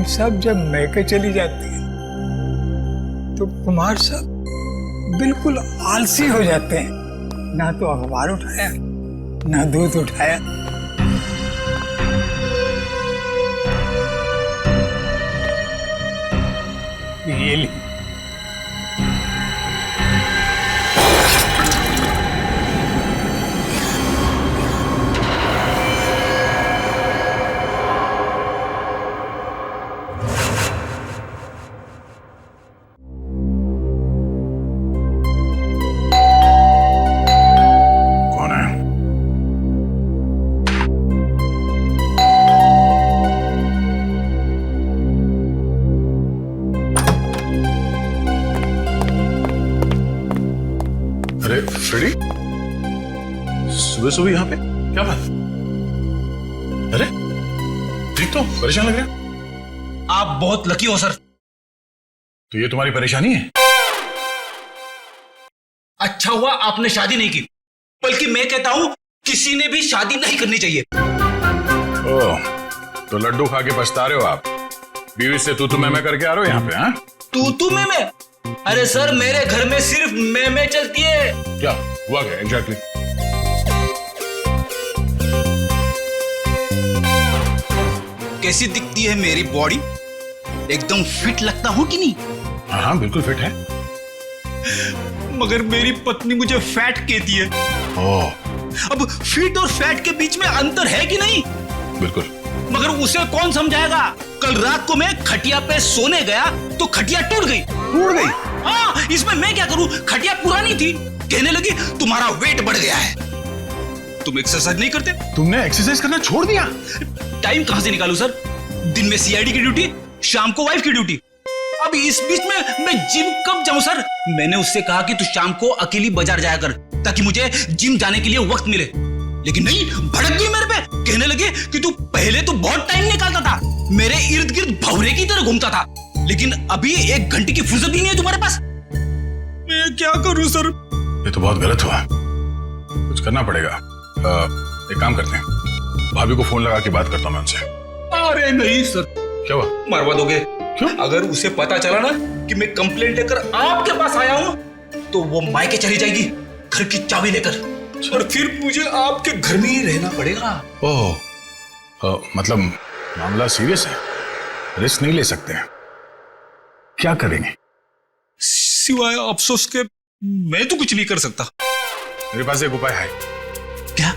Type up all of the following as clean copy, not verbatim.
लेकिन सब जब मैके चली जाती है तो कुमार साहब बिल्कुल आलसी हो जाते हैं। ना तो अखबार उठाया, ना दूध उठाया। ये ली। फ्रेडी, सुबह सुबह यहाँ पे क्या बात? अरे ठीक तो, परेशान लग रहा। आप बहुत लकी हो सर। तो ये तुम्हारी परेशानी है? अच्छा हुआ आपने शादी नहीं की, बल्कि मैं कहता हूं किसी ने भी शादी नहीं करनी चाहिए। ओह, तो लड्डू खा के पछता रहे हो आप? बीवी से तू मैं करके आ रहे हो यहाँ पे? हाँ, तू मैं? अरे सर, मेरे घर में सिर्फ मैं चलती है। क्या हुआ क्या एग्जैक्टली? कैसी दिखती है मेरी बॉडी? एकदम फिट लगता हूं कि नहीं? हाँ बिल्कुल फिट है। मगर मेरी पत्नी मुझे फैट कहती है। ओह, अब फिट और फैट के बीच में अंतर है कि नहीं? बिल्कुल। मगर उसे कौन समझाएगा? कल रात को मैं खटिया पे सोने गया तो खटिया टूट गई। हाँ, इसमें मैं क्या करूं? खटिया पुरानी थी। कहने लगी तुम्हारा वेट बढ़ गया है। तुम एक्सरसाइज नहीं करते? तुमने एक्सरसाइज करना छोड़ दिया? टाइम कहां से निकालूं सर? दिन में सीआईडी की ड्यूटी, शाम को वाइफ की ड्यूटी। अब इस बीच में मैं जिम कब जाऊं सर? मैंने उससे कहा कि तू शाम को अकेली बाजार जाया कर ताकि मुझे जिम जाने के लिए वक्त मिले, लेकिन नहीं, भड़क गई मेरे पे। कहने लगी कि तू पहले तो बहुत टाइम निकालता था, मेरे इर्द गिर्द भौरे की तरह घूमता था, लेकिन अभी 1 घंटे की फुर्सत भी नहीं है तुम्हारे पास। मैं क्या करूं सर? ये तो बहुत गलत हुआ, कुछ करना पड़ेगा। एक काम करते हैं, भाभी को फोन लगा के बात करता हूं मैं उनसे। अरे नहीं सर। क्या हुआ? मरवा दोगे? क्यों? अगर उसे पता चला ना कि मैं कंप्लेंट लेकर आपके पास आया हूं तो वो मायके चली जाएगी घर की चाबी लेकर, और फिर मुझे आपके घर में ही रहना पड़ेगा। ओह, मतलब मामला सीरियस है, रिस्क नहीं ले सकते हैं। क्या करेंगे? सिवाय अफसोस के मैं तो कुछ नहीं कर सकता। मेरे पास एक उपाय है। क्या?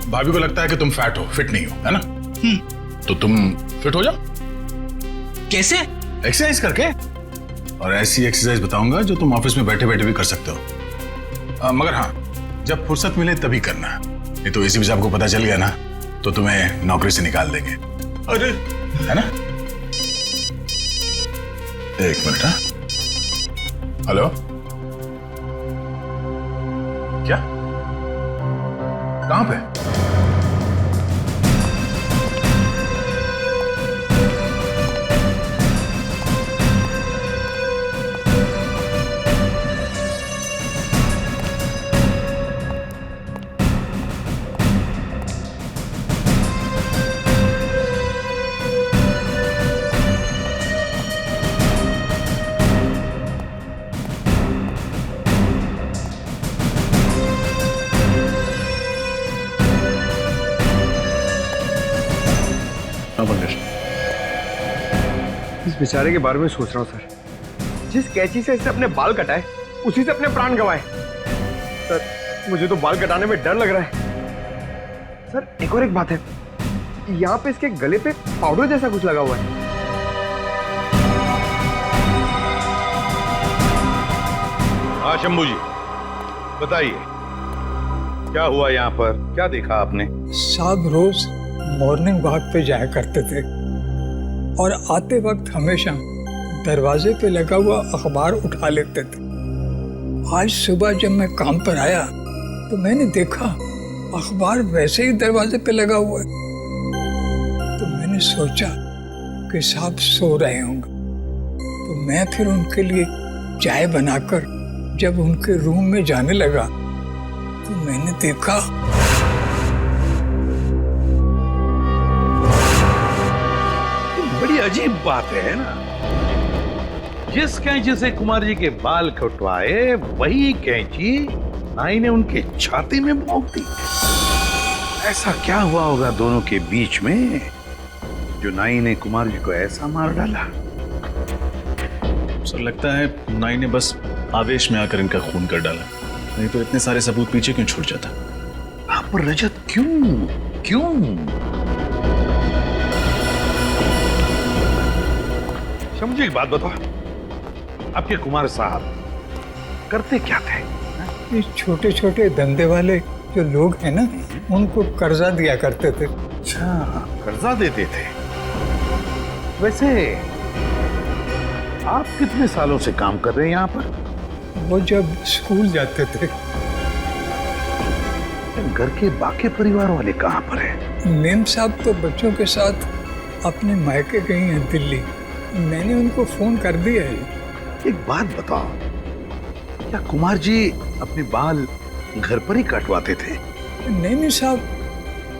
भाभी को लगता है कि तुम फैट हो, फिट नहीं हो, है ना? तो तुम फिट हो जाओ। कैसे? एक्सरसाइज करके। और ऐसी एक्सरसाइज बताऊंगा जो तुम ऑफिस में बैठे बैठे भी कर सकते हो। मगर हाँ, जब फुर्सत मिले तभी करना, नहीं तो इसी भी आपको पता चल गया ना तो तुम्हें नौकरी से निकाल देंगे। अरे, है ना? 1 मिनट। हाँ, हेलो, क्या? कहां पे? इस बेचारे के बारे में सोच रहा हूँ सर। जिस कैंची से इसने अपने बाल कटाए उसी से अपने प्राण गंवाए। सर, मुझे तो बाल कटाने में डर लग रहा है। सर, एक और एक बात है, यहाँ पे इसके गले पे पाउडर जैसा कुछ लगा हुआ है। हाँ शंभू जी, बताइए क्या हुआ यहाँ पर, क्या देखा आपने? साहब रोज मॉर्निंग वॉक पे जाया करते थे और आते वक्त हमेशा दरवाजे पे लगा हुआ अखबार उठा लेते थे। आज सुबह जब मैं काम पर आया तो मैंने देखा अखबार वैसे ही दरवाजे पे लगा हुआ है। तो मैंने सोचा कि साहब सो रहे होंगे, तो मैं फिर उनके लिए चाय बनाकर जब उनके रूम में जाने लगा तो मैंने देखा अजीब बात है ना, जिस कैंची से कुमार जी के बाल कटवाए वही कैंची नाई ने उनके छाती में भोंक दी। ऐसा क्या हुआ होगा दोनों के बीच में जो नाई ने कुमार जी को ऐसा मार डाला? सर लगता है नाई ने बस आवेश में आकर इनका खून कर डाला, नहीं तो इतने सारे सबूत पीछे क्यों छूट जाता। हाँ, पर रजत क्यों क्यों? मुझे एक बात बताओ, आपके कुमार साहब करते क्या थे? ये छोटे छोटे धंधे वाले जो लोग हैं ना, उनको कर्जा दिया करते थे। अच्छा, कर्जा देते थे। वैसे आप कितने सालों से काम कर रहे हैं यहाँ पर? वो जब स्कूल जाते थे। घर के बाकी परिवार वाले कहाँ पर हैं? मेम साहब तो बच्चों के साथ अपने मायके गई हैं दिल्ली। मैंने उनको फोन कर दिया है। एक बात बताओ, क्या कुमार जी अपने बाल घर पर ही कटवाते थे? नहीं साहब,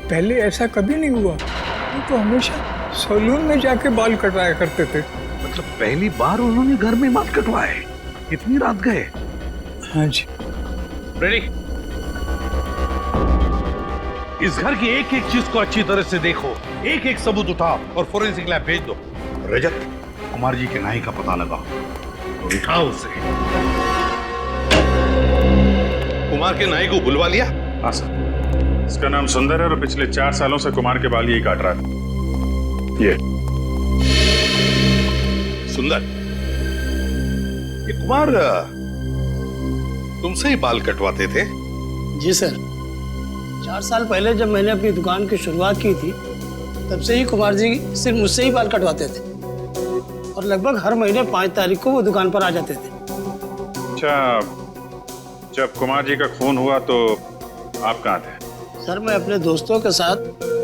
पहले ऐसा कभी नहीं हुआ। वो तो हमेशा सैलून में जाके बाल कटवाया करते थे। मतलब पहली बार उन्होंने घर में बाल कटवाए? इतनी रात गए? हाँ जी। रेडी? इस घर की एक एक चीज को अच्छी तरह से देखो, एक एक सबूत उठाओ और फोरेंसिक लैब भेज दो। रजत, कुमार जी के नाई का पता लगाओ और उठाओ उसे। कुमार के नाई को बुलवा लिया? हाँ सर, इसका नाम सुंदर है और पिछले 4 सालों से कुमार के बाल यही काट रहा था। ये सुंदर, ये कुमार तुमसे ही बाल कटवाते थे? जी सर, 4 साल पहले जब मैंने अपनी दुकान की शुरुआत की थी, तब से ही कुमार जी सिर्फ मुझसे ही बाल कटवाते थे और लगभग हर महीने 5 तारीख को वो दुकान पर आ जाते थे। अच्छा, जब कुमार जी का खून हुआ तो आप कहाँ थे? सर, मैं अपने दोस्तों के साथ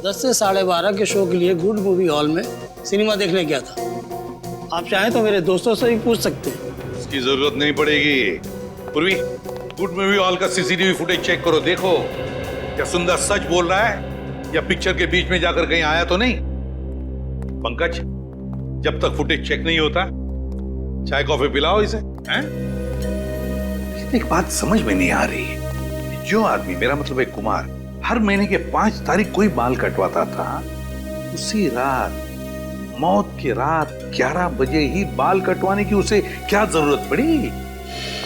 10 से 12:30 के शो के लिए गुड मूवी हॉल में सिनेमा देखने गया था। आप चाहें तो मेरे दोस्तों से भी पूछ सकते हैं। इसकी जरूरत नहीं पड़ेगी। पूर्वी, गुड मूवी हॉल का सीसीटीवी फुटेज चेक करो, देखो क्या सुंदर सच बोल रहा है या पिक्चर के बीच में जाकर कहीं आया तो नहीं। पंकज, जब तक फुटेज चेक नहीं होता चाय कॉफी पिलाओ इसे। हैं? एक बात समझ में नहीं आ रही, जो आदमी, मेरा मतलब है कुमार, हर महीने के 5 तारीख को ही बाल कटवाता था, उसी रात, मौत की रात 11 बजे ही बाल कटवाने की उसे क्या जरूरत पड़ी?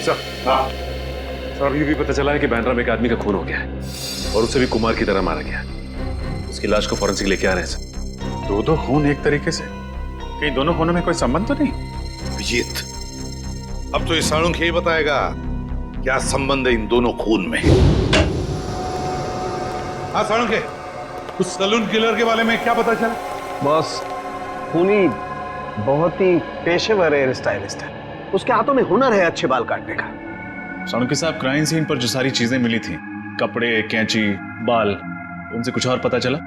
सर, सर अभी भी पता चला है कि बैंड्रा में एक आदमी का खून हो गया है और उसे भी कुमार की तरह मारा गया। उसकी लाश को फॉरेंसिक लेके आ रहे हैं सर। 2 खून एक तरीके से, कहीं दोनों खूनों में कोई संबंध तो नहीं? विजीत, अब तो ये सालुंख ही बताएगा क्या संबंध है इन दोनों खून में। हाँ सालुंख, उस सलून किलर के बारे में क्या पता चला? बॉस, खूनी बहुत ही पेशेवर हेयर स्टाइलिस्ट है। उसके हाथों में हुनर है अच्छे बाल काटने का। सालुंखे साहब, क्राइम सीन पर जो सारी चीजें मिली थी, कपड़े, कैंची, बाल, उनसे कुछ और पता चला?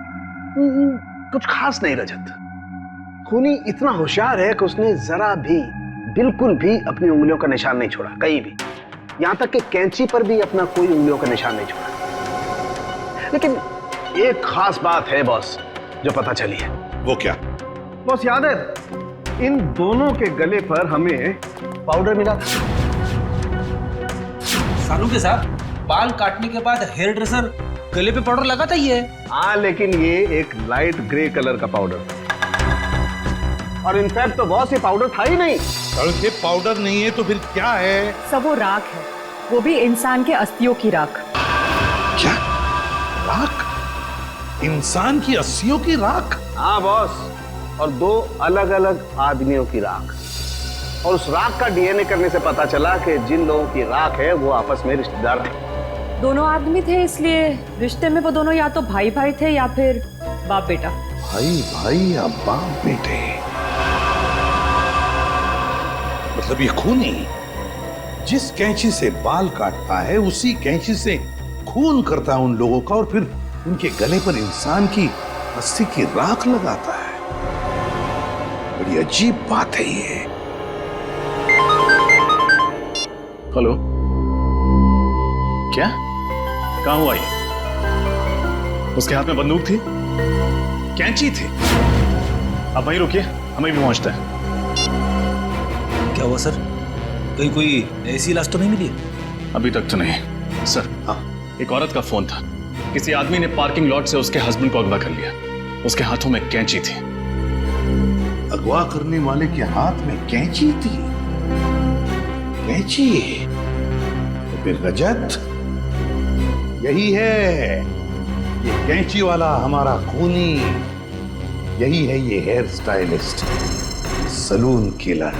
कुछ खास नहीं रजत। खूनी इतना होशियार है कि उसने जरा भी, बिल्कुल भी अपनी उंगलियों का निशान नहीं छोड़ा कहीं भी। यहां तक कि कैंची पर भी अपना कोई उंगलियों का निशान नहीं छोड़ा। लेकिन एक खास बात है बॉस जो पता चली है। वो क्या? बॉस, याद है इन दोनों के गले पर हमें पाउडर मिला था। सालू के साथ बाल काटने के बाद हेयर ड्रेसर गले पे पाउडर लगाता ही है। हाँ, लेकिन ये एक लाइट ग्रे कलर का पाउडर था। और इनफैक्ट तो बॉस ये पाउडर था ही नहीं। सालुंख, ये पाउडर नहीं है तो फिर क्या है? सब वो राख है, वो भी इंसान के अस्थियों की राख। क्या? राख? इंसान की अस्थियों की राख? हाँ बॉस, और 2 अलग अलग आदमियों की राख। और उस राख का डीएनए करने से पता चला कि जिन लोगों की राख है वो आपस में रिश्तेदार हैं। दोनों आदमी थे, इसलिए रिश्ते में वो दोनों या तो भाई भाई थे या फिर बाप बेटा। भाई भाई या बाप बेटे? मतलब ये खूनी जिस कैंची से बाल काटता है उसी कैंची से खून करता है उन लोगों का और फिर उनके गले पर इंसान की अस्थि की राख लगाता है। बड़ी अजीब बात है ये। हेलो, क्या? कहां हुआ ये? उसके हाथ में बंदूक थी, कैंची थी। अब वहीं रुकिए, हमें भी पहुंचता है। क्या हुआ सर? कहीं कोई ऐसी लाश तो नहीं मिली? अभी तक तो नहीं सर। हाँ, एक औरत का फोन था। किसी आदमी ने पार्किंग लॉट से उसके हस्बैंड को अगवा कर लिया। उसके हाथों में कैंची थी। अगवा करने वाले के हाथ में कैंची थी? कैंची? तो फिर रजत यही है, ये कैंची वाला हमारा खूनी, यही है ये हेयर स्टाइलिस्ट, सलून किलर।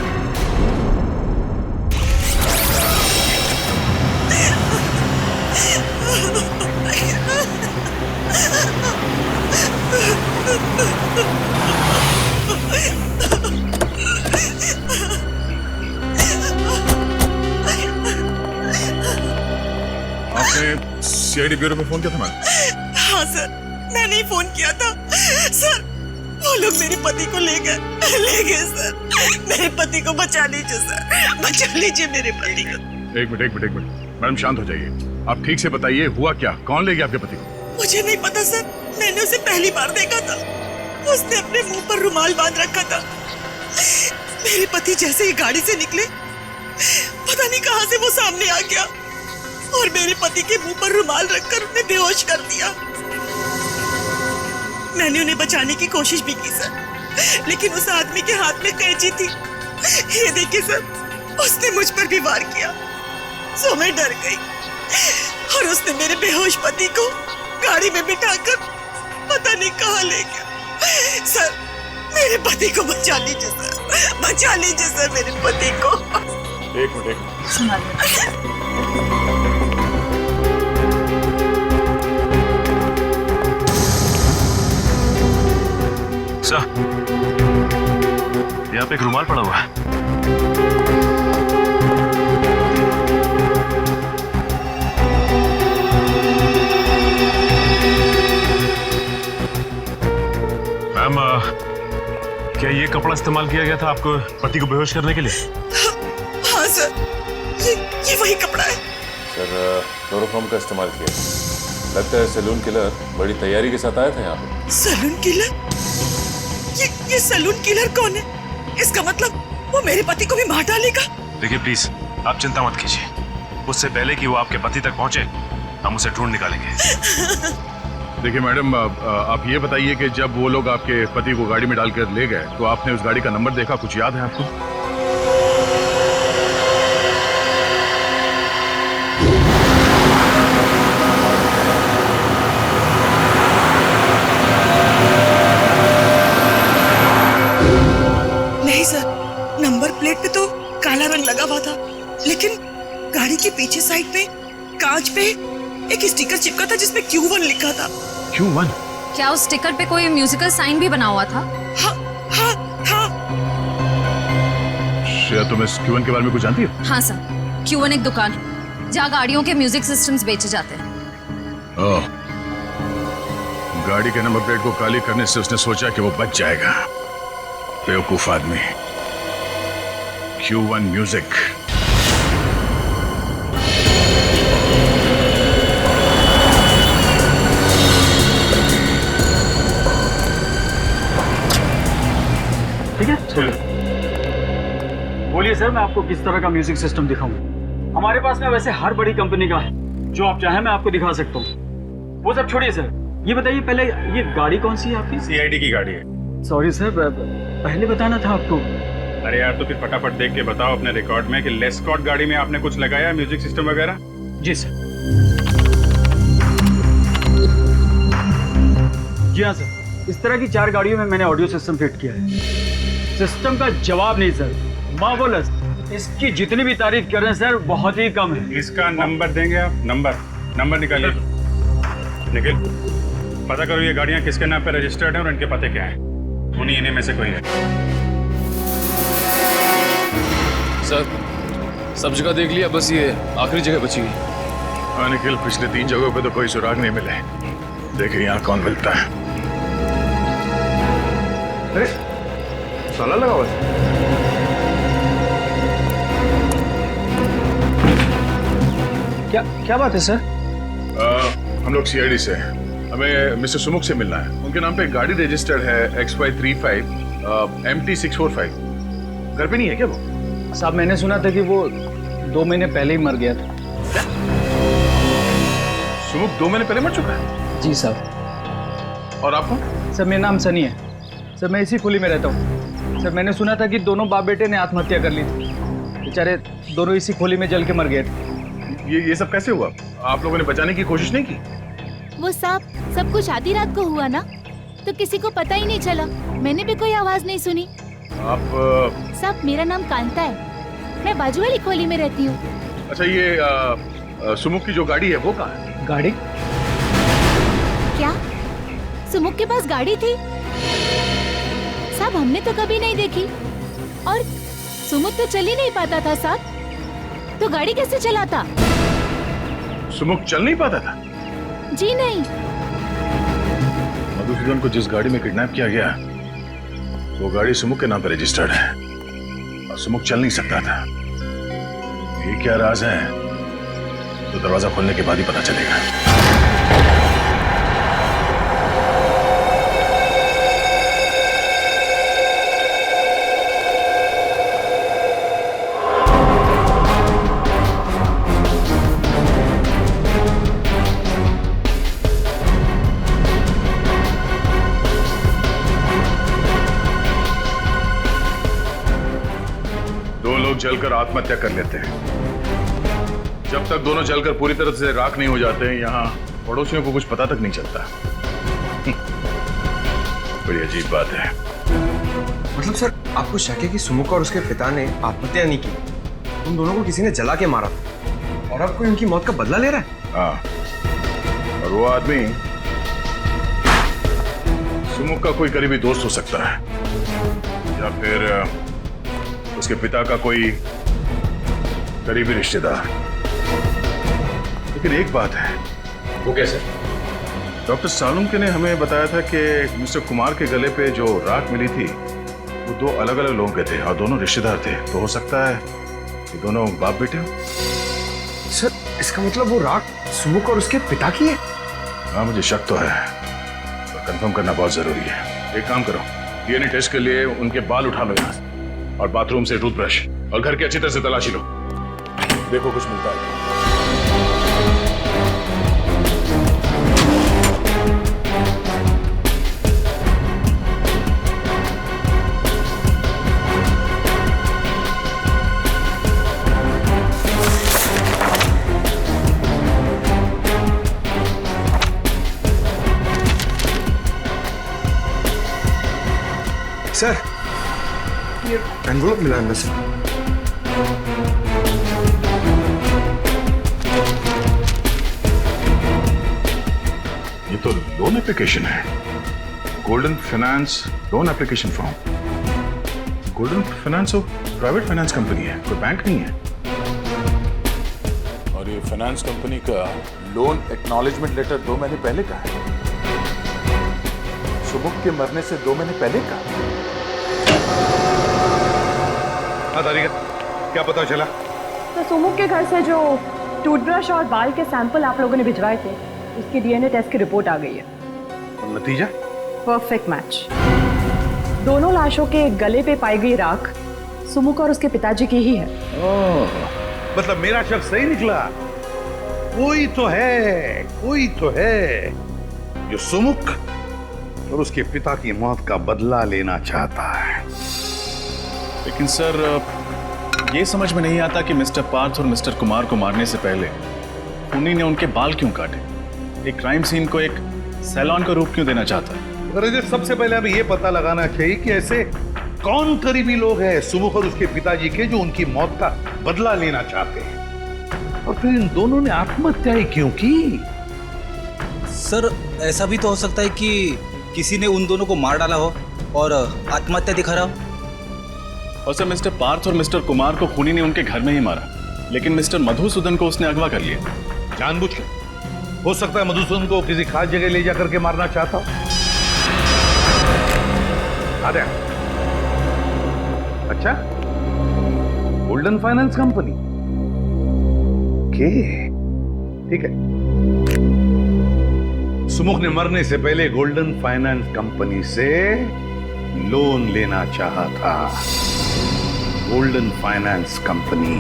आपने सीआईडी ब्यूरो में फोन किया था मैडम? हाँ सर, मैंने ही फोन किया था। सर, वो लोग मेरे पति को ले गए सर। मेरे पति को बचा लीजिए सर, बचा लीजिए मेरे पति को। एक मिनट मैडम, शांत हो जाइए। आप ठीक से बताइए हुआ क्या? कौन ले गया आपके पति को? मुझे नहीं पता सर, मैंने उसे पहली बार देखा था। उसने अपने मुंह पर रुमाल बांध रखा था। मेरे पति जैसे ही गाड़ी से निकले, पता नहीं कहां से वो सामने आ गया और मेरे पति के मुंह पर रुमाल रखकर उन्हें बेहोश कर दिया। मैंने उन्हें बचाने की कोशिश भी की सर, लेकिन उस आदमी के हाथ में कैंची थी। ये देखिए सर, उसने मुझ पर भी वार किया, सो मैं डर गई और उसने मेरे बेहोश पति को गाड़ी में बिठाकर पता नहीं कहाँ ले गया। सर, मेरे पति को बचा लीजिए सर, बचा लीजिए सर मेरे पति को। एक मिनट। सर, यहाँ पे एक रुमाल पड़ा हुआ है। मैम, क्या ये कपड़ा इस्तेमाल किया गया था आपको पति को बेहोश करने के लिए? हाँ सर, ये वही कपड़ा है। सर, क्लोरोफॉर्म का इस्तेमाल किया। लगता है सैलून किलर बड़ी तैयारी के साथ आया था यहाँ पे। Salon killer? ये सैलून किलर कौन है? इसका मतलब वो मेरे पति को भी मार डालेगा। देखिए प्लीज, आप चिंता मत कीजिए। उससे पहले कि वो आपके पति तक पहुंचे, हम उसे ढूंढ निकालेंगे। देखिए मैडम, आप ये बताइए कि जब वो लोग आपके पति को गाड़ी में डालकर ले गए तो आपने उस गाड़ी का नंबर देखा? कुछ याद है आपको? नहीं सर, नंबर प्लेट पे तो काला रंग लगा हुआ था, लेकिन गाड़ी के पीछे साइड पे कांच पे एक स्टिकर चिपका था जिसमें Q1 लिखा था। Q1? क्या उस स्टिकर पे कोई म्यूजिकल साइन भी बना हुआ था? हाँ हाँ हाँ। श्रेया, तुम इस Q1 के बारे में कुछ जानती हो? हाँ सर, Q1 एक दुकान है जहाँ गाड़ियों के म्यूजिक सिस्टम्स बेचे जाते हैं। ओह, गाड़ी के नंबर प्लेट को काली करने से उसने सोचा कि वो बच जाएगा। बेवकूफ आदमी। Q1 music. ठीक है, बोलिए सर, मैं आपको किस तरह का म्यूजिक सिस्टम दिखाऊं? हमारे पास में वैसे हर बड़ी कंपनी का है, जो आप चाहें मैं आपको दिखा सकता हूँ। वो सब छोड़िए सर, ये बताइए पहले, ये गाड़ी कौन सी है आपकी? सीआईडी की गाड़ी है। सॉरी सर, पहले बताना था आपको। अरे यार, तो फिर फटाफट देख के बताओ अपने रिकॉर्ड में कि लेस्कॉट गाड़ी में आपने कुछ लगाया म्यूजिक सिस्टम वगैरह? जी सर। जी हाँ सर, इस तरह की 4 गाड़ियों में मैंने ऑडियो सिस्टम फिट किया है। सिस्टम का जवाब नहीं सर, मार्वलस। इसकी जितनी भी तारीफ कर रहे हैं सर, बहुत ही कम है। इसका नंबर देंगे आप? नंबर निकालिए। निखिल, पता करो ये गाड़ियाँ किसके नाम पे रजिस्टर्ड हैं और इनके पते क्या हैं। उन्हीं इन्हीं में से कोई है। सर, सब जगह देख लिया, बस ये आखिरी जगह बची हुई। हाँ निखिल, पिछले 3 जगहों पे तो कोई सुराग नहीं मिले। देखिए यहाँ कौन मिलता है। अरे ताला लगा हुआ है। क्या बात है सर? हम लोग सीआईडी से हैं। हमें मिस्टर सुमुख से मिलना है। उनके नाम पे गाड़ी रजिस्टर्ड है XY35 MT645 घर पे नहीं है क्या वो? साहब मैंने सुना था कि वो 2 महीने पहले ही मर गया था। सुमुख 2 महीने पहले मर चुका है? जी साहब। और आपको? सर मेरा नाम सनी है सर, मैं इसी खुली में रहता हूँ सर। मैंने सुना था कि दोनों बाप बेटे ने आत्महत्या कर ली थी, बेचारे दोनों इसी खोली में जल के मर गए थे। ये सब कैसे हुआ? आप लोगों ने बचाने की कोशिश नहीं की? वो सब कुछ आधी रात को हुआ ना, तो किसी को पता ही नहीं चला। मैंने भी कोई आवाज नहीं सुनी। आप साहब मेरा नाम कांता है, मैं बाजू वाली खोली में रहती हूँ। अच्छा, ये सुमुख की जो गाड़ी है वो कहाँ है? गाड़ी? क्या सुमुख के पास गाड़ी थी? साहब हमने तो कभी नहीं देखी, और सुमुख तो चल ही नहीं पाता था साहब, तो गाड़ी कैसे चलाता? सुमुख चल नहीं पाता था? जी नहीं। मधुसूदन को जिस गाड़ी में किडनैप किया गया वो गाड़ी सुमुख के नाम पर रजिस्टर्ड है, और सुमुख चल नहीं सकता था। ये क्या राज है तो दरवाजा खोलने के बाद ही पता चलेगा। जलकर आत्महत्या कर लेते हैं। जब तक दोनों जलकर पूरी तरह से राख नहीं हो जाते हैं, यहाँ पड़ोसियों को कुछ पता तक नहीं चलता। बड़ी अजीब बात है। मतलब सर आपको शक है कि सुमुख और उसके पिता ने आत्महत्या नहीं की, उन दोनों को किसी ने जला के मारा और अब कोई उनकी मौत का बदला ले रहा है? हाँ, और वो आदमी सुमुख का कोई करीबी दोस्त हो सकता है, या फिर उसके पिता का कोई करीबी रिश्तेदार। लेकिन एक बात है। वो कैसे? डॉक्टर सालुंके ने हमें बताया था कि मिस्टर कुमार के गले पे जो राख मिली थी वो 2 अलग अलग लोगों के थे और दोनों रिश्तेदार थे। तो हो सकता है कि दोनों बाप बेटे हो। सर इसका मतलब वो राख सुमुख और उसके पिता की है? हाँ, मुझे शक तो है, पर कंफर्म करना बहुत जरूरी है। एक काम करो, डीएनए टेस्ट के लिए उनके बाल उठा लो यहाँ से, और बाथरूम से टूथब्रश, और घर की अच्छी तरह से तलाशी लो, देखो कुछ मिलता है। सर ये एनवलप मिला अंदर से। ये तो लोन एप्लीकेशन है, golden finance loan application form. Golden finance तो प्राइवेट फाइनेंस कंपनी है, कोई बैंक नहीं है। और ये फाइनेंस कंपनी का लोन एक्नॉलेजमेंट लेटर 2 महीने पहले का है, सुमुख के मरने से 2 महीने पहले का। हाँ तारिका, क्या पता चला? तो सुमुख के घर से जो टूथब्रश और बाल के सैंपल आप लोगों ने भिजवाए थे, उसकी डीएनए टेस्ट की रिपोर्ट आ गई है। और नतीजा? Perfect match. दोनों लाशों के गले पे पाई गई राख सुमुख और उसके पिताजी की ही है। मतलब मेरा शक सही निकला। कोई तो है जो सुमुख और उसके पिता की मौत का बदला लेना चाहता है। लेकिन सर ये समझ में नहीं आता कि मिस्टर पार्थ और मिस्टर कुमार को मारने से पहले उन्हीं ने उनके बाल क्यों काटे? एक क्राइम सीन को एक सैलून का रूप क्यों देना चाहता है? सबसे पहले अभी ये पता लगाना चाहिए कि ऐसे कौन करीबी लोग हैं सुमुख और उसके पिताजी के जो उनकी मौत का बदला लेना चाहते हैं, और फिर इन दोनों ने आत्महत्या ही क्यों की? सर ऐसा भी तो हो सकता है कि किसी ने उन दोनों को मार डाला हो और आत्महत्या दिखा रहा हो। और सर मिस्टर पार्थ और मिस्टर कुमार को खूनी ने उनके घर में ही मारा, लेकिन मिस्टर मधुसूदन को उसने अगवा कर लिया जानबूझकर। हो सकता है मधुसूदन को किसी खास जगह ले जाकर के मारना चाहता हो। अच्छा, गोल्डन फाइनेंस कंपनी। ओके, ठीक है। सुमुख ने मरने से पहले गोल्डन फाइनेंस कंपनी से लोन लेना चाहा था। Golden finance company.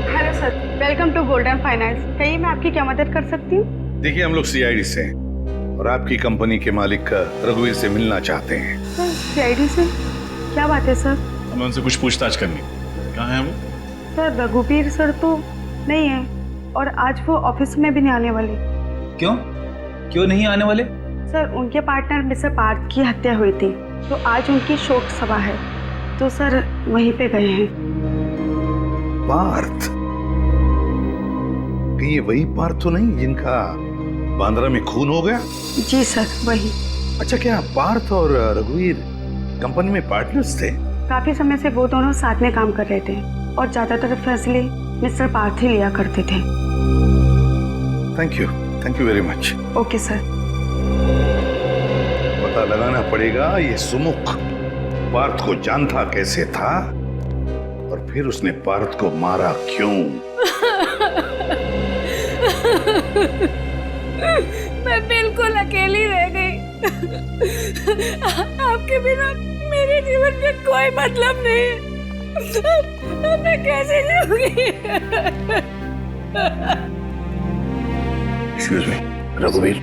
Hello sir, welcome to golden finance. कहिए मैं आपकी क्या मदद कर सकती हूँ? देखिए, हम लोग सीआईडी से हैं और आपकी कंपनी के मालिक रघुवीर से मिलना चाहते हैं। सर, सीआईडी से? क्या बात है सर? हमें उनसे कुछ पूछताछ करनी। कहाँ है वो? सर, रघुवीर सर तो नहीं है और आज वो ऑफिस में भी नहीं आने वाले। क्यों? क्यों नहीं आने वाले? सर, उनके पार्टनर मिस्टर पार्थ की हत्या हुई थी तो आज उनकी शोक सभा है, तो सर वहीं पे गए हैं। पार्थ? ये वही पार्थ तो नहीं जिनका बांद्रा में खून हो गया? जी सर, वही। अच्छा, क्या पार्थ और रघुवीर कंपनी में पार्टनर्स थे? काफी समय से वो दोनों साथ में काम कर रहे थे और ज्यादातर फैसले मिस्टर पार्थ ही लिया करते थे। Thank you very much. Okay sir. पता लगाना पड़ेगा ये सुमुख पार्थ को जानता कैसे था और फिर उसने पार्थ को मारा क्यों। मैं बिल्कुल अकेली रह गई। आपके बिना मेरे जीवन में कोई मतलब नहीं। मैं कैसे जीऊंगी? एक्सक्यूज मी, रघुवीर।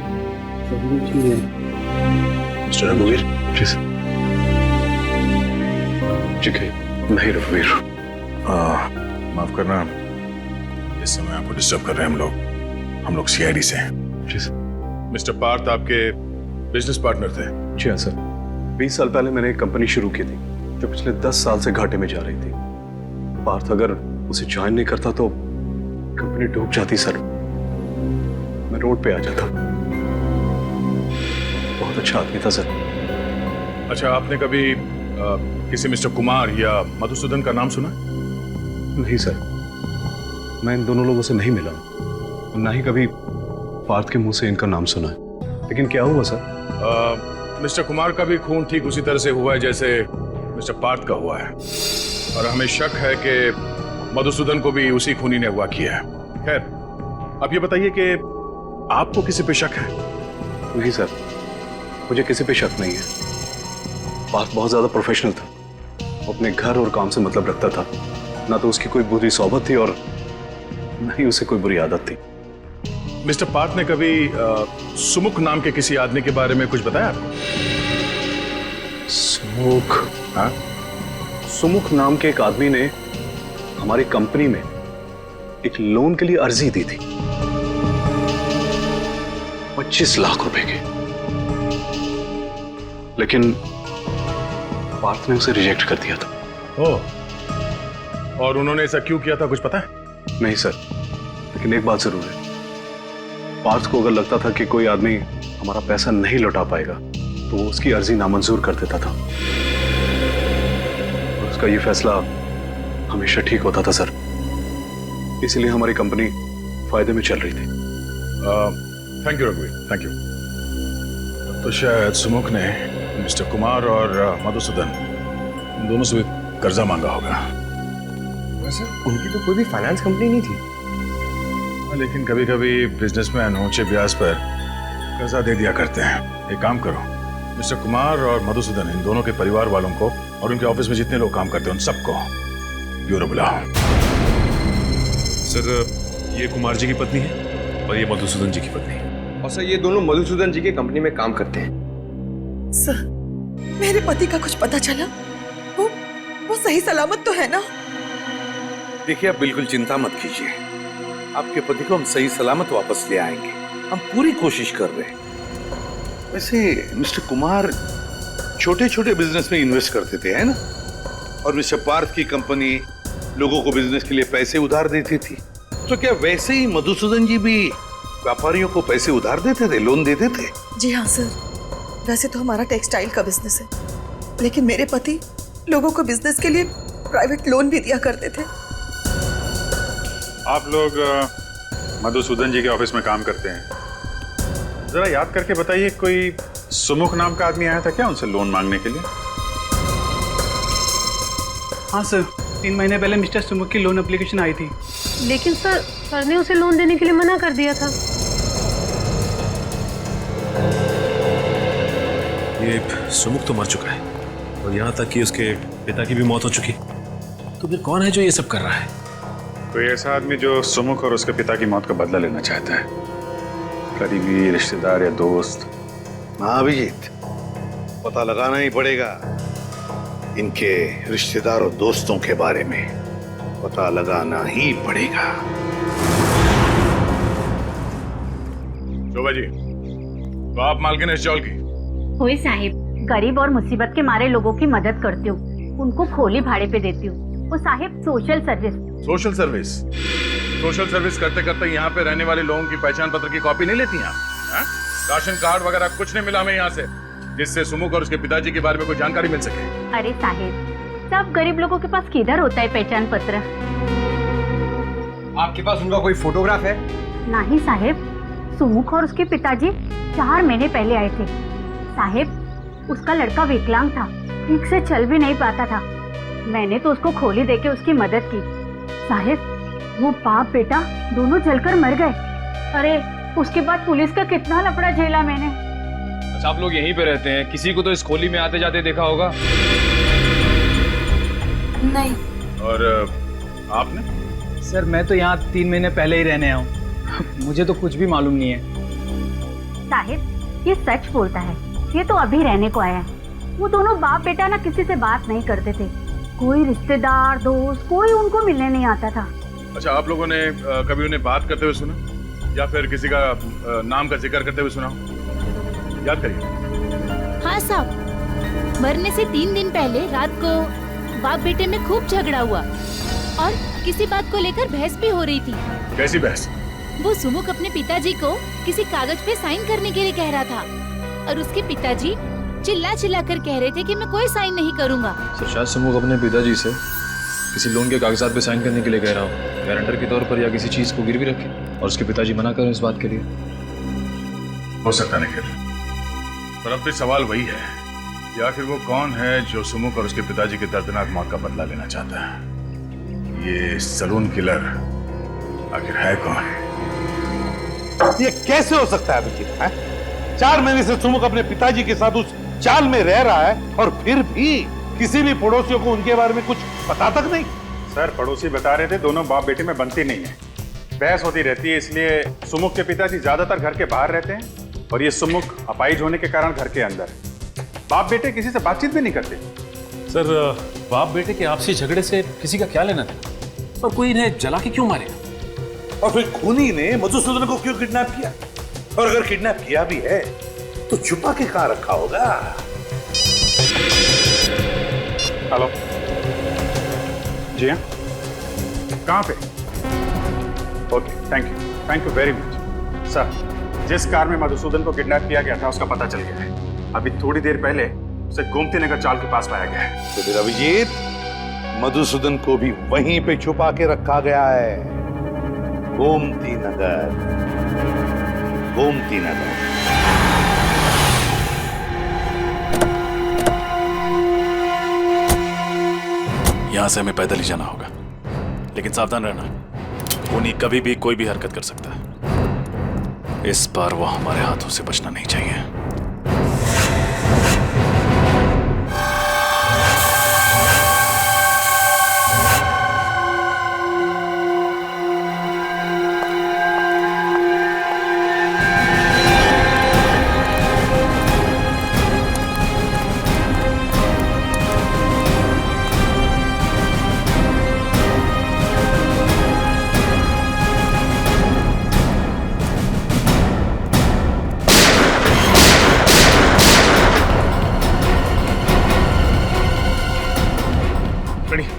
मिस्टर रघुवीर, प्लीज। ठीक है, नहीं रघुवीर। माफ करना, इस समय आपको डिस्टर्ब कर रहे हैं हम लोग सीआईडी से हैं। मिस्टर पार्थ आपके बिजनेस पार्टनर थे? जी हाँ सर, 20 साल पहले मैंने एक कंपनी शुरू की थी जो पिछले 10 साल से घाटे में जा रही थी। पार्थ अगर उसे ज्वाइन नहीं करता तो कंपनी डूब जाती सर। मैं रोड पे आ जाता। बहुत अच्छा आदमी था सर। अच्छा, आपने कभी किसी मिस्टर कुमार या मधुसूदन का नाम सुना? नहीं सर, मैं इन दोनों लोगों से नहीं मिला, ना ही कभी पार्थ के मुंह से इनका नाम सुना है। लेकिन क्या हुआ सर? मिस्टर कुमार का भी खून ठीक उसी तरह से हुआ है जैसे मिस्टर पार्थ का हुआ है और हमें शक है कि मधुसूदन को भी उसी खूनी ने अगवा किया है। खैर, अब ये बताइए कि आपको किसी पे शक है? नहीं सर, मुझे किसी पे शक नहीं है। पार्थ बहुत ज्यादा प्रोफेशनल था, वो अपने घर और काम से मतलब रखता था। ना तो उसकी कोई बुरी सोबत थी और न ही उसे कोई बुरी आदत थी। मिस्टर पार्थ ने कभी सुमुख नाम के किसी आदमी के बारे में कुछ बताया आपको? सुमुख? हाँ, सुमुख नाम के एक आदमी ने हमारी कंपनी में एक लोन के लिए अर्जी दी थी, 25 लाख रुपए की। लेकिन पार्थ ने उसे रिजेक्ट कर दिया था। ओह, और उन्होंने ऐसा क्यों किया था, कुछ पता है? नहीं सर, लेकिन एक बात जरूर है, पार्थ को अगर लगता था कि कोई आदमी हमारा पैसा नहीं लौटा पाएगा तो वो उसकी अर्जी नामंजूर कर देता था और उसका ये फैसला हमेशा ठीक होता था सर। इसीलिए हमारी कंपनी फायदे में चल रही थी। थैंक यू रघुवीर, थैंक यू। तो शायद सुमुख ने मिस्टर कुमार और मधुसूदन इन दोनों से भी कर्जा मांगा होगा। वैसे उनकी तो कोई भी फाइनेंस कंपनी नहीं थी। लेकिन कभी कभी बिजनेसमैन ऊंचे ब्याज पर कर्जा दे दिया करते हैं। एक काम करो, मिस्टर कुमार और मधुसूदन इन दोनों के परिवार वालों को और उनके ऑफिस में जितने लोग काम करते हैं उन सबको ब्यूरो बुलाओ। सर, ये कुमार जी की पत्नी है और ये मधुसूदन जी की पत्नी है। और सर, ये दोनों मधुसूदन जी के कंपनी में काम करते हैं। सर, मेरे पति का कुछ पता चला? वो सही सलामत तो है ना? देखिए, आप बिल्कुल चिंता मत कीजिए, आपके पति को हम सही सलामत वापस ले आएंगे। हम पूरी कोशिश कर रहे हैं। वैसे मिस्टर कुमार छोटे छोटे बिजनेस में इन्वेस्ट करते थे, है ना? और मिस्टर पार्थ की कंपनी लोगों को बिजनेस के लिए पैसे उधार देती थी। तो क्या वैसे ही मधुसूदन जी भी व्यापारियों को पैसे उधार देते थे, लोन देते थे? जी हाँ सर, वैसे तो हमारा टेक्सटाइल का बिजनेस है, लेकिन मेरे पति लोगों को बिजनेस के लिए प्राइवेट लोन भी दिया करते थे। आप लोग मधुसूदन जी के ऑफिस में काम करते हैं। जरा याद करके बताइए, कोई सुमुख नाम का आदमी आया था क्या उनसे लोन मांगने के लिए? हाँ सर, 3 महीने पहले मिस्टर सुमुख की लोन एप्लीकेशन आई थी। लेकिन सर ने उसे लोन देने के लिए मना कर दिया था। ये सुमुख तो मर चुका है और यहाँ तक कि उसके पिता की भी मौत हो चुकी। तो फिर कौन है जो ये सब कर रहा है? कोई ऐसा आदमी जो सुमुख और उसके पिता की मौत का बदला लेना चाहता है, करीबी रिश्तेदार या दोस्त। हाँ अभिजीत, पता लगाना ही पड़ेगा इनके रिश्तेदार और दोस्तों के बारे में, पता लगाना ही पड़ेगा। शोभा जी, तो आप मालकिन इस स्टॉल की? होई साहिब, गरीब और मुसीबत के मारे लोगों की मदद करती हूँ, उनको खोली भाड़े पे देती हूँ। वो Sahib social service. Social service? Social service करते करते यहाँ पे रहने वाले लोगों की पहचान पत्र की कॉपी नहीं लेती आप? राशन कार्ड वगैरह कुछ नहीं मिला हमें यहाँ से, जिससे सुमुख और उसके पिताजी के बारे में कोई जानकारी मिल सके? अरे साहिब, सब गरीब लोगों के पास किधर होता है पहचान पत्र? आपके पास उनका कोई फोटोग्राफ है? नहीं साहिब, सुमुख और उसके पिताजी 4 महीने पहले आए थे। साहिब, उसका लड़का विकलांग था, ठीक से चल भी नहीं पाता था। मैंने तो उसको खोली देके उसकी मदद की। साहिब, वो बाप बेटा दोनों जलकर मर गए। अरे उसके बाद पुलिस का कितना लफड़ा झेला मैंने। अच्छा, आप लोग यहीं पे रहते हैं? किसी को तो इस खोली में आते जाते देखा होगा? नहीं। और आपने? सर मैं तो यहाँ 3 महीने पहले ही रहने आया हूँ। मुझे तो कुछ भी मालूम नहीं है। साहिब, ये सच बोलता है, ये तो अभी रहने को आया है। वो दोनों बाप बेटा ना किसी से बात नहीं करते थे, कोई रिश्तेदार दोस्त कोई उनको मिलने नहीं आता था। अच्छा, आप लोगों ने कभी उन्हें बात करते हुए सुना या फिर किसी का नाम का जिक्र करते हुए सुना? याद करिए। हाँ साहब, मरने से 3 दिन पहले रात को बाप बेटे में खूब झगड़ा हुआ और किसी बात को लेकर बहस भी हो रही थी। कैसी बहस? वो सुमुख अपने पिताजी को किसी कागज पे साइन करने के लिए कह रहा था और उसके पिताजी चिल्ला चिल्ला कर कह रहे थे कि मैं कोई साइन नहीं करूंगा। सर शायद सुमुख अपने पिताजी से किसी लोन के कागजात पे साइन करने के लिए कह रहा हूँ, गारंटर के तौर पर या किसी चीज को गिरवी रखे और उसके पिताजी मना करें इस बात के लिए। हो सकता नहीं, पर अब भी सवाल वही है कि आखिर वो कौन है जो सुमुख और उसके पिताजी की दर्दनाक मौत का बदला लेना चाहता है? ये सलून किलर आखिर है कौन? ये कैसे हो सकता है अभिजीत? 4 महीने से सुमुख अपने पिताजी के साथ उस चाल में रह रहा है और फिर भी किसी भी पड़ोसियों को उनके बारे में कुछ पता तक नहीं। सर पड़ोसी बता रहे थे दोनों बाप बेटे में बनती नहीं है, बहस होती रहती है, इसलिए सुमुख के पिताजी ज्यादातर घर के बाहर रहते हैं और ये सुमुख अपाहिज होने के कारण घर के अंदर। बाप बेटे किसी से बातचीत भी नहीं करते। सर बाप बेटे के आपसी झगड़े से किसी का क्या लेना था और कोई इन्हें जला के क्यों मारेगा? और फिर खूनी ने मधुसूदन को क्यों किडनैप किया? और अगर किडनैप किया भी है तो छुपा के कहां रखा होगा? हेलो जी हाँ, कहाँ पे? Okay, thank you very much. Sir, जिस कार में मधुसूदन को किडनैप किया गया था उसका पता चल गया है। अभी थोड़ी देर पहले उसे गोमती नगर चाल के पास पाया गया है। तो फिर अभिजीत, मधुसूदन को भी वहीं पे छुपा के रखा गया है। गोमती नगर, गोमती नगर। यहां से हमें पैदल ही जाना होगा, लेकिन सावधान रहना, उन्हीं कभी भी कोई भी हरकत कर सकता है। इस बार वो हमारे हाथों से बचना नहीं चाहिए।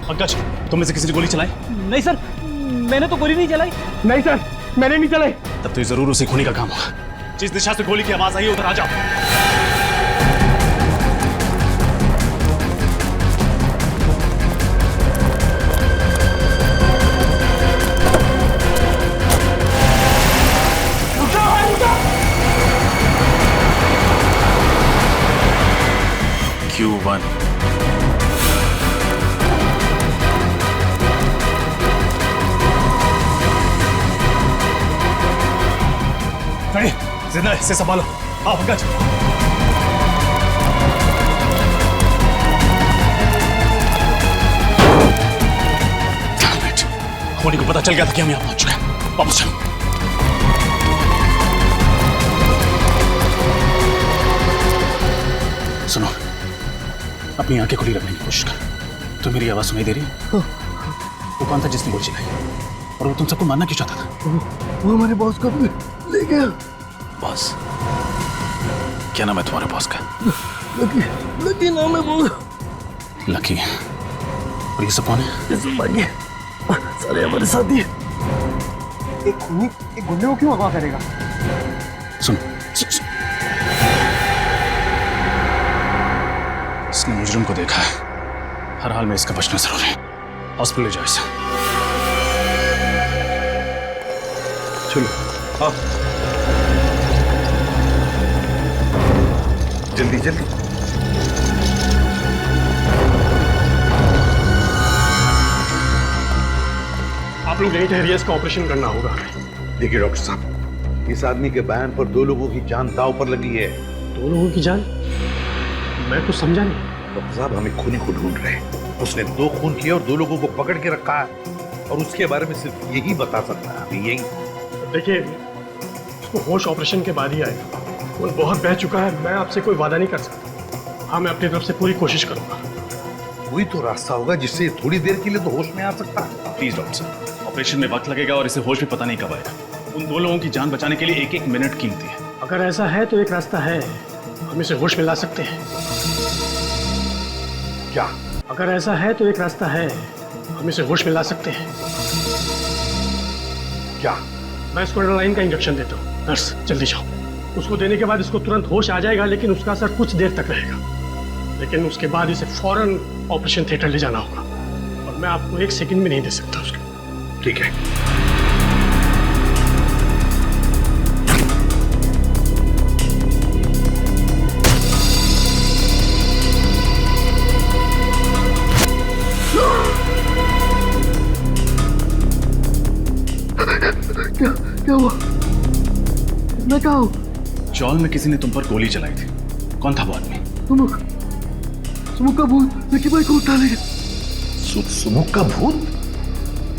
पंकज, तुम में से किसी ने गोली चलाई? नहीं सर, मैंने तो गोली नहीं चलाई। नहीं सर, मैंने नहीं चलाई। तब तो ये जरूर उसे खूनी का काम होगा। जिस दिशा से गोली की आवाज आई है उधर आ जाओ। Q1 साहिब, जिंदा इसे संभालो। आओ पंकज। होनी को पता चल गया था कि हम यहाँ पहुंच चुके हैं। वापस चलो। सुनो, अपनी आंखें खुली रखने की कोशिश कर। तो मेरी आवाज सुनाई दे रही है? वो कौन था जिसने गोली चलाई और वो तुम सबको मारना क्यों चाहता था? वो हमारे बॉस को ले गया। बॉस? क्या नाम है तुम्हारे बॉस का? लकी। लकी नाम है वो। लकी? और ये सब कौन है? ये सब भागी सारे हमारे साथी। एक गुंडे को क्यों अगवा करेगा? सुनो, इसने मुजरिम को देखा है। हर हाल में इसका बचना जरूरी है। हॉस्पिटल ले जाओ इसे। चलो आओ, जल्दी जल्दी। आप लोग यहीं ठहरिए, इसका ऑपरेशन करना होगा। देखिए डॉक्टर साहब, इस आदमी के बयान पर 2 लोगों की जान दांव पर लगी है। 2 लोगों की जान? मैं कुछ समझा नहीं। डॉक्टर साहब, हमें खूनी को ढूंढ रहे हैं। उसने 2 खून किए और 2 लोगों को पकड़ के रखा है, और उसके बारे में सिर्फ यही बता सकता है अभी। यही देखिए, उसको होश ऑपरेशन के बाद ही आएगा। वो बहुत बह चुका है। मैं आपसे कोई वादा नहीं कर सकता। हाँ, मैं अपनी तरफ से पूरी कोशिश करूंगा। वही तो रास्ता होगा जिससे थोड़ी देर के लिए तो होश में आ सकता है। प्लीज डॉक्टर साहब, ऑपरेशन में वक्त लगेगा और इसे होश में पता नहीं कब आएगा। उन 2 लोगों की जान बचाने के लिए 1-1 मिनट कीमती है। अगर ऐसा है तो एक रास्ता है, हम इसे होश में ला सकते हैं। क्या? अगर ऐसा है तो एक रास्ता है, हम इसे होश में ला सकते हैं। क्या? मैं इसको एड्रेनालाइन का इंजेक्शन देता हूँ। नर्स, जल्दी जाओ। उसको देने के बाद इसको तुरंत होश आ जाएगा, लेकिन उसका असर कुछ देर तक रहेगा। लेकिन उसके बाद इसे फौरन ऑपरेशन थिएटर ले जाना होगा, और मैं आपको 1 सेकंड भी नहीं दे सकता उसके। ठीक है। क्या हुआ? मैं कहाँ हूँ? चौल में किसी ने तुम पर गोली चलाई थी। कौन था वो आदमी? सुमुख का भूत लकी भाई को उठा ले गया। सुमुख का भूत?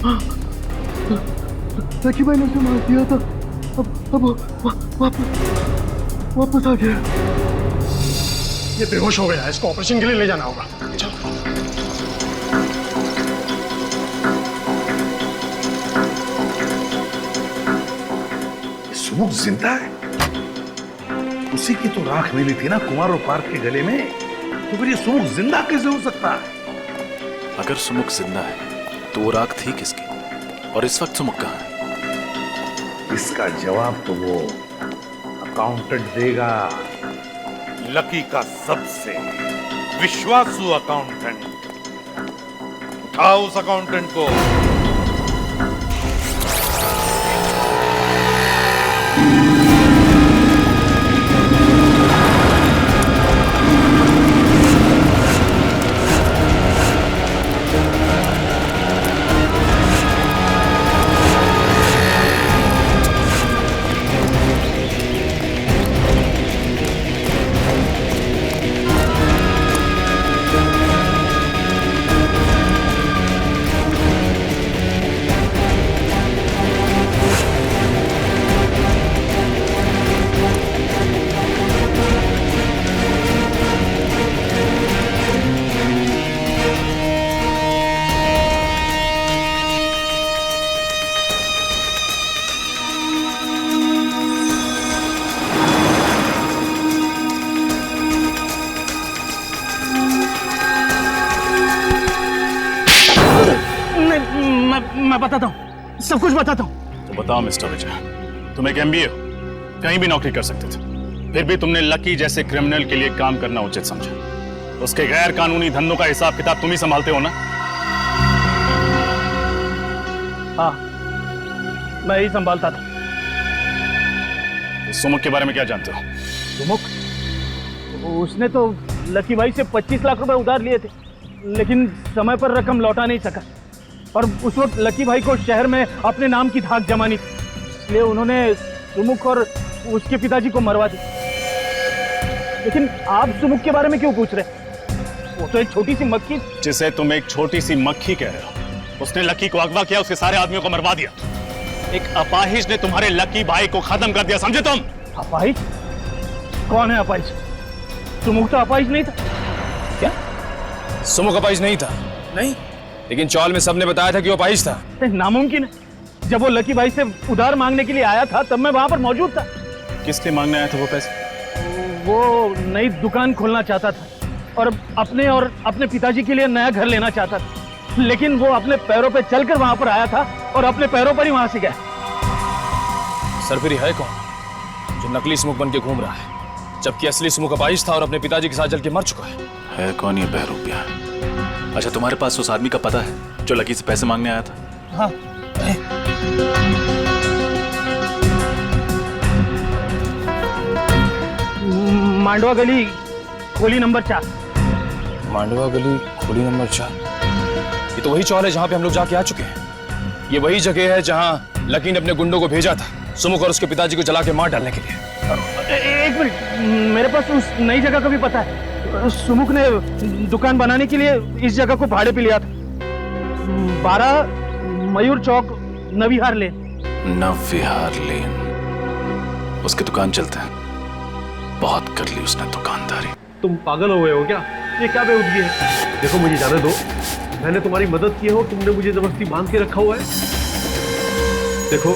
हाँ, लकी भाई ने उसे मार दिया था। अब वापस आ गया। ये बेहोश हो गया है। इसको ऑपरेशन के लिए ले जाना होगा। चलो। सुमुख जिंदा है? उसी की तो राख मिली थी ना कुमार और पार्क के गले में। तो फिर ये सुमुख जिंदा कैसे हो सकता है? अगर सुमुख जिंदा है तो वो राख थी किसकी? और इस वक्त सुमुख कहाँ है? इसका जवाब तो वो अकाउंटेंट देगा। लकी का सबसे विश्वासु अकाउंटेंट। उठाओ उस अकाउंटेंट को। मैं बताता हूँ, सब कुछ बताता हूँ। तो बताओ मिस्टर विजय, तुम एक MBA हो, कहीं भी नौकरी कर सकते थे, फिर भी तुमने लकी जैसे क्रिमिनल के लिए काम करना उचित समझा। उसके गैर कानूनी धंधों का हिसाब किताब तुम ही संभालते हो ना? हाँ, मैं ही संभालता था। सुमुख के बारे में क्या जानते हो? सुमुख? उसने तो लकी भाई से 25 लाख रुपए उधार लिए थे, लेकिन समय पर रकम लौटा नहीं सका। और उस वक्त लकी भाई को शहर में अपने नाम की धाक जमानी थी, इसलिए उन्होंने सुमुख और उसके पिताजी को मरवा दी। लेकिन आप सुमुख के बारे में क्यों पूछ रहे? वो तो एक छोटी सी मक्खी। जिसे तुम एक छोटी सी मक्खी कह रहे हो, उसने लकी को अगवा किया, उसके सारे आदमियों को मरवा दिया। एक अपाहिज ने तुम्हारे लकी भाई को खत्म कर दिया, समझे तुम? अपाहिज? कौन है अपाहिज? सुमुख तो अपाहिज नहीं था। क्या? सुमुख अपाहिज नहीं था? नहीं, लेकिन चौल में सबने बताया था कि वो अपाहिज था। नामुमकिन है। जब वो लकी भाई से उधार मांगने के लिए आया था तब मैं वहां पर मौजूद था। किस लिए मांगने आया था वो पैसे? वो नई दुकान खोलना चाहता था और अपने पिताजी के लिए नया घर लेना चाहता था, लेकिन वो अपने पैरों पे चलकर वहां पर आया था और अपने पैरों पर ही वहां से गया। सरफिरी है कौन जो नकली सुमुख बन के घूम रहा है, जबकि असली सुमुख अपाहिज था और अपने पिताजी के साथ जल के मर चुका है कौन ये बहरूपिया? अच्छा, तुम्हारे पास उस आदमी का पता है जो लकी से पैसे मांगने आया था? हाँ। मांडवा गली खोली नंबर 4। मांडवा गली खोली नंबर 4? ये तो वही चौल है जहां पे हम लोग जाके आ चुके हैं। ये वही जगह है जहां लकी ने अपने गुंडों को भेजा था सुमुख और उसके पिताजी को जला के मार डालने के लिए। एक मिनट, मेरे पास उस नई जगह का भी पता है। सुमुख ने दुकान बनाने के लिए इस जगह को भाड़े पे लिया था। 12 मयूर चौक, नविहार लेन। नविहार लेन, उसकी दुकान चलता है। बहुत कर ली उसने दुकानदारी। तुम पागल हो गए हो क्या? ये क्या बेवकूफी है? देखो मुझे जाने दो, मैंने तुम्हारी मदद की हो, तुमने मुझे जबरदस्ती बांध के रखा हुआ है। देखो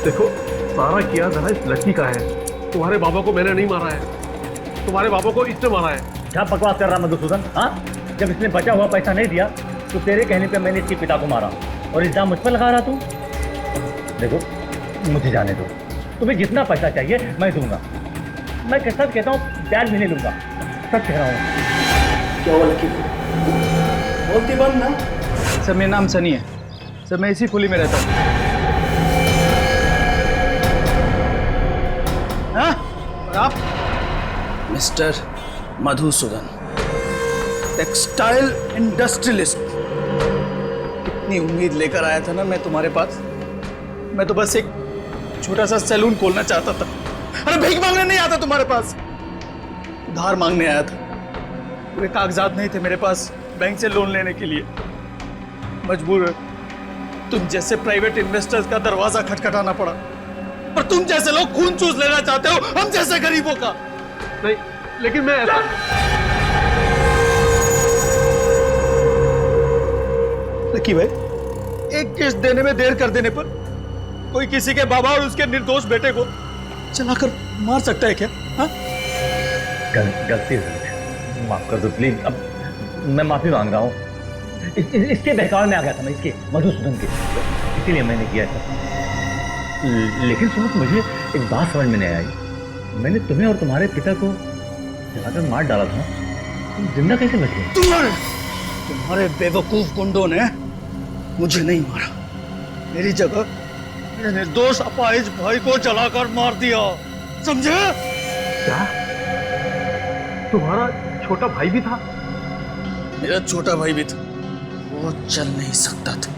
देखो, सारा किया जरा इस लड़की का है। तुम्हारे बाबा को मैंने नहीं मारा है, तुम्हारे बाबा को इसने मारा है। क्या बकवास कर रहा मधुसूदन? हाँ, जब इसने बचा हुआ पैसा नहीं दिया तो तेरे कहने पे मैंने इसके पिता को मारा और इल्जाम मुझ पर लगा रहा तू। देखो मुझे जाने दो, तुम्हें जितना पैसा चाहिए मैं दूंगा। मैं सच कहता हूँ, ब्याज भी नहीं लूंगा, सच कह रहा हूँ। क्या हुआ लकी? बोलती बंद ना। सर मेरा नाम सनी है सर, मैं इसी खुली में रहता हूँ। हाँ? और आप? Mister Madhusudan, textile industrialist. कितनी उम्मीद लेकर आया था ना मैं तुम्हारे पास। मैं तो बस एक छोटा सा सैलून खोलना चाहता था। अरे भीख मांगने नहीं आता तुम्हारे पास, उधार मांगने आया था। पूरे कागजात नहीं थे मेरे पास बैंक से लोन लेने के लिए। मजबूर तुम जैसे प्राइवेट इन्वेस्टर्स का दरवाजा खटखटाना पड़ा, और तुम जैसे लोग खून चूस लेना चाहते हो हम जैसे गरीबों का। नहीं, लेकिन मैं ऐसा... लकी भाई, एक किस्त देने में देर कर देने पर कोई किसी के बाबा और उसके निर्दोष बेटे को चलाकर मार सकता है क्या? हाँ? गलती है, माफ कर दो प्लीज। अब मैं माफी मांग रहा हूँ। इसके बहकावे में आ गया था मैं, इसके मधुसूदन के, इसीलिए मैंने किया था। लेकिन सुनो, मुझे एक बात समझ में नहीं आई। मैंने तुम्हें और तुम्हारे पिता को जलाकर मार डाला था, तुम जिंदा कैसे बच गए? तुम्हारे बेवकूफ गुंडों ने मुझे नहीं मारा, मेरी जगह मेरे निर्दोष अपाहिज भाई को जलाकर मार दिया, समझे? क्या? तुम्हारा छोटा भाई भी था? मेरा छोटा भाई भी था, वो चल नहीं सकता था।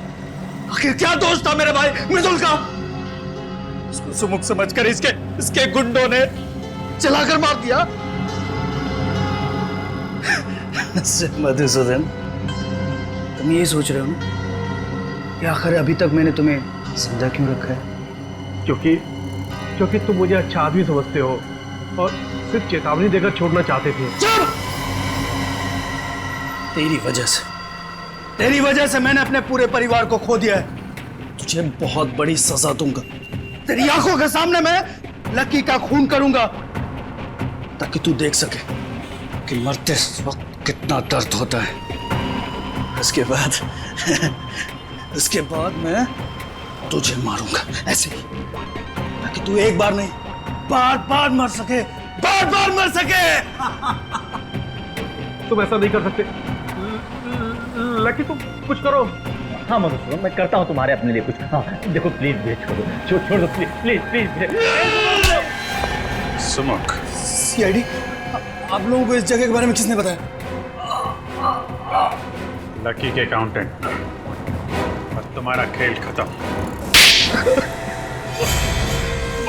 आखिर क्या दोष था मेरे भाई मृदुल का? उसको सुमुख समझकर इसके गुंडों ने जलाकर मार दिया। मधुसूदन, तुम यही सोच रहे हो ना कि आखिर अभी तक मैंने तुम्हें समझा क्यों रखा है? क्योंकि तुम मुझे अच्छा आदमी समझते हो और सिर्फ चेतावनी देकर छोड़ना चाहते थे। चुप! तेरी वजह से मैंने अपने पूरे परिवार को खो दिया है। तुझे बहुत बड़ी सजा दूंगा। तेरी आंखों के सामने मैं लकी का खून करूंगा, ताकि तू देख सके कि मरते वक्त कितना दर्द होता है। उसके बाद मैं तुझे मारूंगा ऐसे ही, ताकि तू एक बार नहीं बार बार मर सके। तुम ऐसा नहीं कर सकते लकी, तुम कुछ करो। हाँ मधुसूदन, मैं करता हूँ तुम्हारे अपने लिए कुछ। हाँ देखो प्लीज भेज छोड़ दो प्लीज। सुमुख, सीआईडी, आप लोगों को इस जगह के बारे में किसने बताया? लकी के अकाउंटेंट। और तुम्हारा खेल खत्म।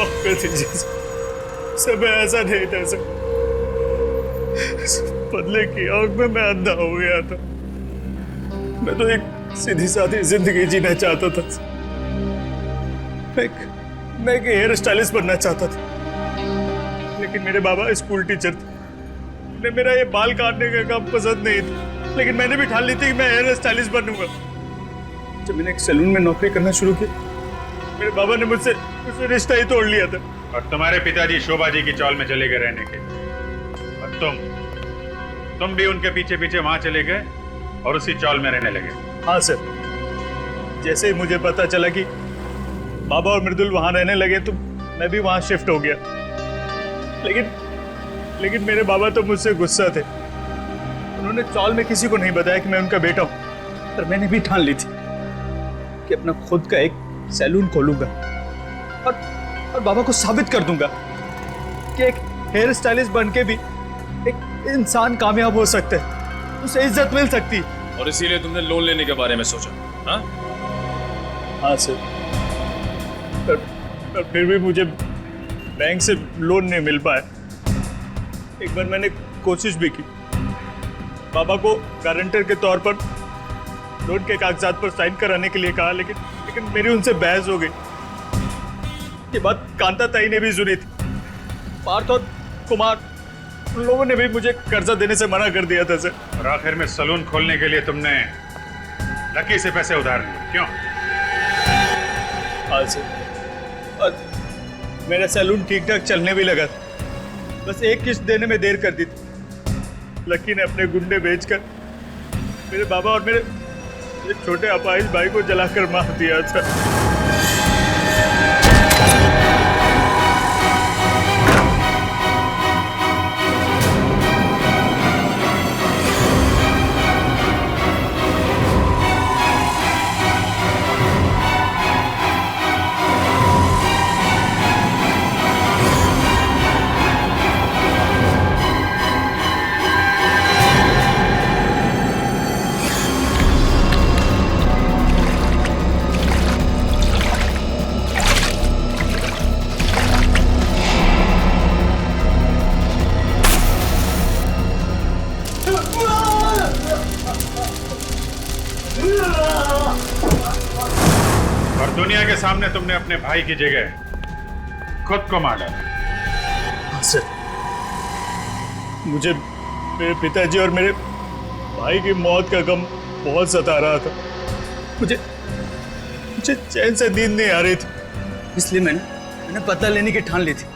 माफ कर दीजिए सर, मैं ऐसा नहीं था सर। बदले की आग में मैं अंधा हो गया था। मैं तो एक सीधी सादी जिंदगी जीना चाहता था। मैं एक हेयर स्टाइलिस्ट बनना चाहता था, लेकिन मेरे बाबा स्कूल टीचर थे। उन्हें मेरा ये बाल काटने का काम पसंद नहीं था, लेकिन मैंने भी ठान ली थी कि मैं हेयर स्टाइलिस्ट बनूंगा। जब मैंने एक सैलून में नौकरी करना शुरू की, मेरे बाबा ने मुझसे रिश्ता ही तोड़ लिया था। और तुम्हारे पिताजी शोभा जी की चौल में चले गए रहने के, और तुम भी उनके पीछे पीछे वहां चले गए और उसी चौल में रहने लगे। हाँ सर, जैसे ही मुझे पता चला कि बाबा और मृदुल वहां रहने लगे तो मैं भी वहां शिफ्ट हो गया। लेकिन मेरे बाबा तो मुझसे गुस्सा थे। उन्होंने चौल में किसी को नहीं बताया कि मैं उनका बेटा हूं, पर मैंने भी ठान ली थी कि अपना खुद का एक सैलून खोलूंगा और बाबा को साबित कर दूंगा कि एक हेयर स्टाइलिस्ट बन के भी एक इंसान कामयाब हो सकता है, उसे इज्जत मिल सकती है। और इसीलिए तुमने लोन लेने के बारे में सोचा? हाँ हाँ सर, पर फिर भी मुझे बैंक से लोन नहीं मिल पाया। एक बार मैंने कोशिश भी की, बाबा को गारंटर के तौर पर लोन के कागजात पर साइन कराने के लिए कहा, लेकिन मेरी उनसे बहस हो गई। ये बात कांता ताई ने भी सुनी थी। पार्थ और कुमार, उन लोगों ने भी मुझे कर्जा देने से मना कर दिया था सर। और आखिर में सलून खोलने के लिए तुमने लकी से पैसे उधार लिए, क्यों? हाँ सर, और मेरा सैलून ठीक ठाक चलने भी लगा था। बस एक किस्त देने में देर कर दी थी। लकी ने अपने गुंडे बेचकर मेरे बाबा और मेरे छोटे अपाहिज भाई को जलाकर मार दिया था। और दुनिया के सामने तुमने अपने भाई की जगह खुद को मार डाला। हाँ सर, मुझे मेरे पिताजी और मेरे भाई की मौत का गम बहुत सता रहा था। मुझे चैन से नींद नहीं आ रही थी, इसलिए मैंने पता लेने की ठान ली थी।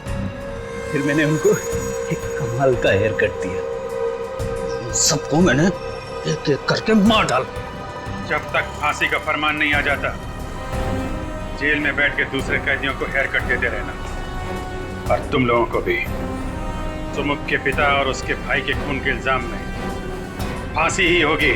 फिर मैंने उनको एक कमाल का हेयर कट दिया। सबको मैंने एक एक करके मार डाला। जब तक फांसी का फरमान नहीं आ जाता, जेल में बैठ के दूसरे कैदियों को हेयर कट देते रहना। और तुम लोगों को भी सुमुख के पिता और उसके भाई के खून के इल्जाम में फांसी ही होगी।